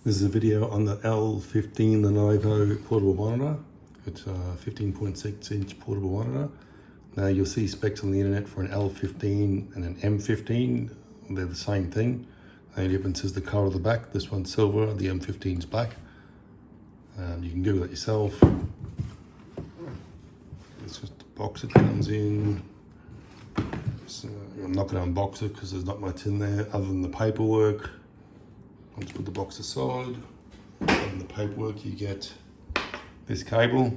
This is a video on the L15 Lenovo portable monitor. It's a 15.6 inch portable monitor. Now you'll see specs on the internet for an L15 and an M15. They're the same thing. The only difference is the colour of the back. This one's silver, the M15's black. You can Google it yourself. It's just the box it comes in. So I'm not going to unbox it because there's not much in there other than the paperwork. I'll just put the box aside. In the paperwork you get this cable.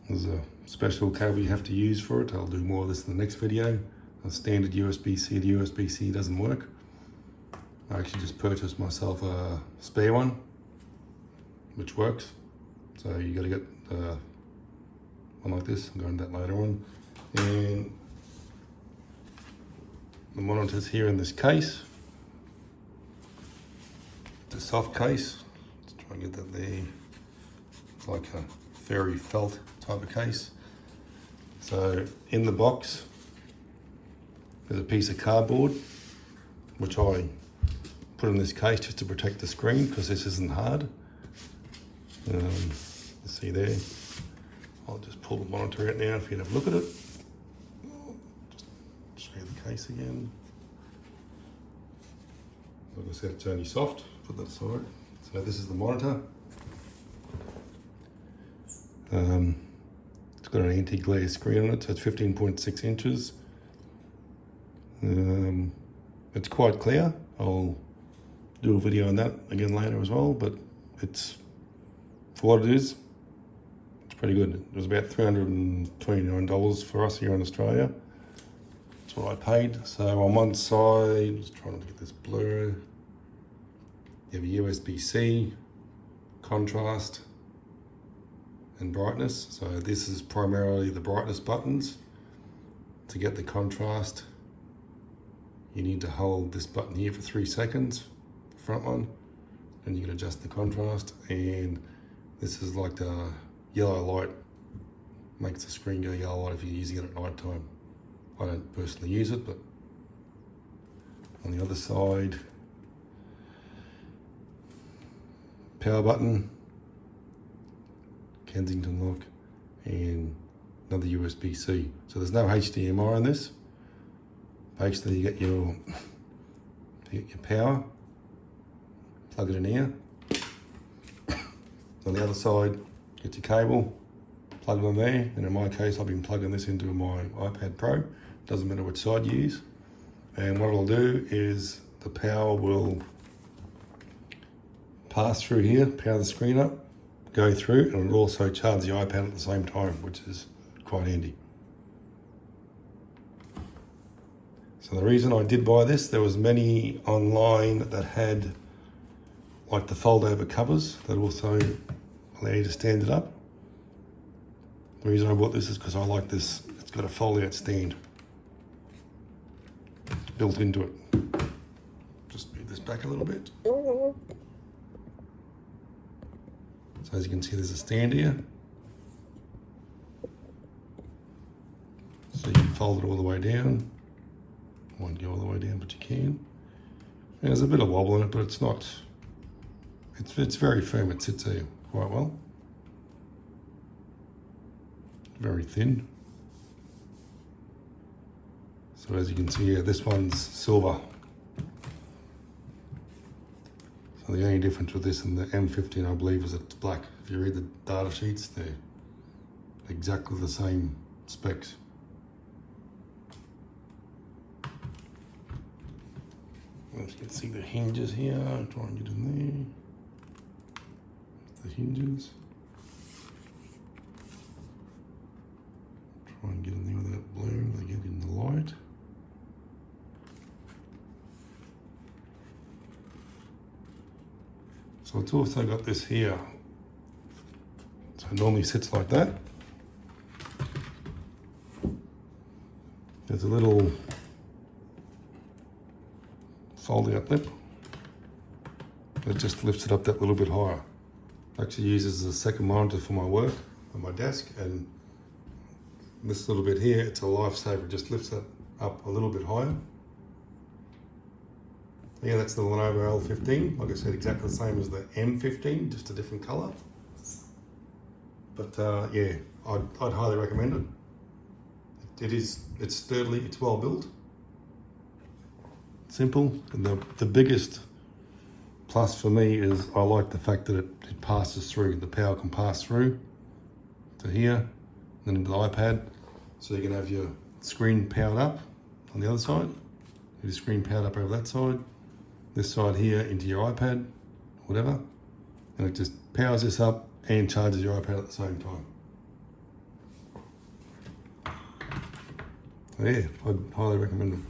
There's a special cable you have to use for it. I'll do more of this in the next video. A standard USB-C to USB-C doesn't work. I actually just purchased myself a spare one, which works. So you got to get one like this. I'll go into that later on. And the monitor's here in this case. It's a soft case. Let's try and get that there. It's like a fairy felt type of case. So in the box, there's a piece of cardboard, which I put in this case just to protect the screen because this isn't hard. Let's see there. I'll just pull the monitor out now if you have a look at it. Just show you the case again. Like I said, it's only soft. Put that aside. So this is the monitor. It's got an anti-glare screen on it, so it's 15.6 inches. It's quite clear. I'll do a video on that again later as well, but it's, for what it is, it's pretty good. It was about $329 for us here in Australia. That's what I paid. So on one side, just trying to get this blur. You have a USB-C, contrast, and brightness. So this is primarily the brightness buttons. To get the contrast, you need to hold this button here for 3 seconds, the front one, and you can adjust the contrast. And this is like the yellow light, makes the screen go yellow light if you're using it at night time. I don't personally use it, but on the other side, power button, Kensington lock, and another USB-C. So there's no HDMI on this. Basically you get your power, plug it in here. On the other side, get your cable, plug it on there, and in my case I've been plugging this into my iPad Pro. Doesn't matter which side you use. And what it'll do is the power will pass through here, power the screen up, go through, and it'll also charge the iPad at the same time, which is quite handy. So the reason I did buy this, there was many online that had like the fold over covers that also allow you to stand it up. The reason I bought this is because I like this. It's got a fold out stand built into it. Just move this back a little bit. So as you can see, there's a stand here. So you can fold it all the way down. Won't go all the way down, but you can. And there's a bit of wobble in it, but it's not. It's very firm. It sits there quite well. Very thin. So as you can see here, this one's silver. So the only difference with this and the M15, I believe, is it's black. If you read the data sheets, they're exactly the same specs. As you can see the hinges here, I'll try and get in there. The hinges. Try and get in there without blurring, they get in the light. So it's also got this here. So it normally sits like that. There's a little folding up lip that just lifts it up that little bit higher. Actually uses as a second monitor for my work on my desk, and this little bit here, it's a lifesaver. It just lifts it up a little bit higher. Yeah, that's the Lenovo L15. Like I said, exactly the same as the M15, just a different colour. But yeah, I'd highly recommend it. It's sturdy, it's well built, simple, and the biggest plus for me is I like the fact that it passes through. The power can pass through to here, then into the iPad, so you can have your screen powered up on the other side, your screen powered up over that side, this side here into your iPad, whatever, and it just powers this up and charges your iPad at the same time. So yeah, I'd highly recommend it.